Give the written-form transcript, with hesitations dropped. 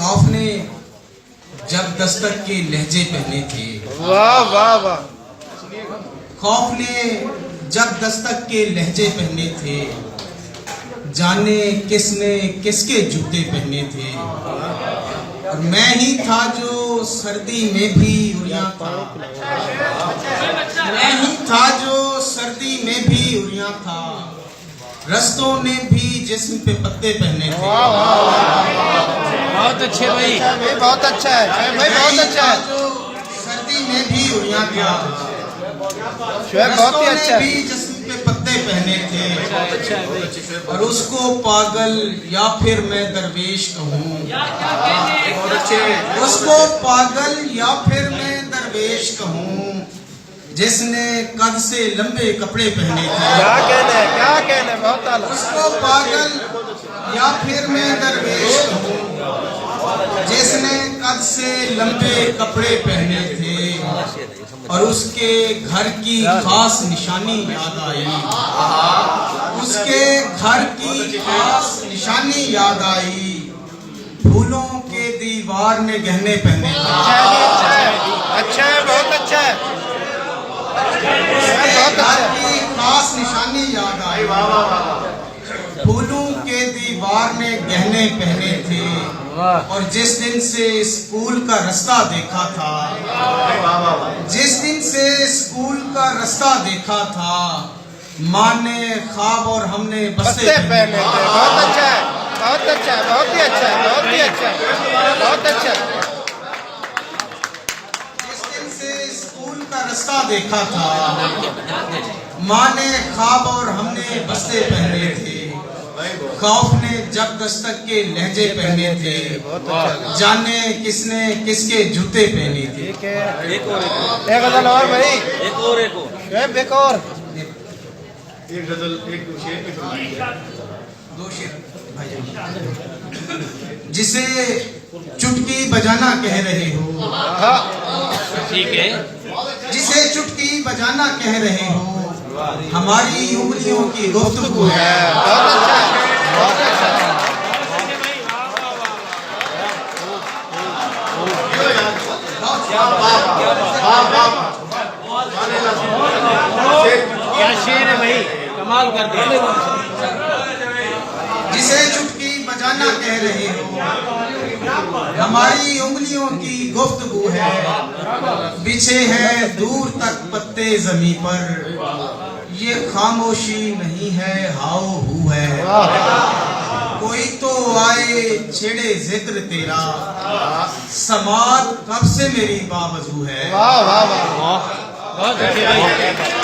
खौफ ने जब दस्तक के लहजे पहने थे, वाह वाह वाह। खौफ ने जब दस्तक के लहजे पहने थे, जाने किसने किसके जूते पहने थे। और मैं ही था जो सर्दी में भी उड़िया था, मैं ही था जो सर्दी में भी उड़िया था, रस्तों ने भी जिस्म पे पत्ते पहने थे। बहुत अच्छे भाई, बहुत अच्छा है भाई, बहुत अच्छा है। जो सर्दी में भी उड़िया था, बहुत ही अच्छा भी जिस्म पे पत्ते पहने थे। और उसको पागल या फिर मैं दरवेश कहूँ, उसको पागल या फिर मैं दरवेश कहूँ, जिसने कद से लंबे कपड़े पहने थे। क्या कहना है, बहुत आला। उसको पागल या फिर मैं दरवेश कहूँ, जिसने कद से लंबे कपड़े पहने थे। और उसके घर की खास निशानी याद आई, उसके घर की खास निशानी याद आई, फूलों के दीवार में गहने पहने थे। अच्छा है, बहुत अच्छा है, घर की खास निशानी याद आई, फूलों के दीवार में गहने पहने थे। और जिस दिन से स्कूल का रास्ता देखा था, जिस दिन से स्कूल का रास्ता देखा था, माँ ने ख्वाब और हमने बस्ते पहने थे। बहुत अच्छा है, बहुत अच्छा है, बहुत ही अच्छा है, बहुत ही अच्छा है, बहुत अच्छा है। जिस दिन से स्कूल का रास्ता देखा था, माँ ने ख्वाब और हमने बस्ते पहने थे। खौफ ने जब दस्तक के लहजे पहने थे, जाने किसने किसके जूते पहने थे। एक गजल और भाई, एक और एक गजल, एक शेर, दो शेर भाई। जिसे चुटकी बजाना कह रहे हो, ठीक है, जिसे चुटकी बजाना कह रहे हो, हमारी उंगलियों की गुफ्तगू है। बहुत अच्छा है, बहुत अच्छा है। क्या शेर है भाई, कमाल कर दिया। जिसे चुटकी बजाना कह रहे हो, हमारी उंगलियों की गुफ्तगू है। बिछे हैं दूर तक पत्ते जमी पर, ये खामोशी नहीं है हाओ हू है। कोई तो आए छेड़े जिक्र तेरा, समात कब से मेरी बावजू है। वाह वाह वाह, बहुत अच्छे भाई।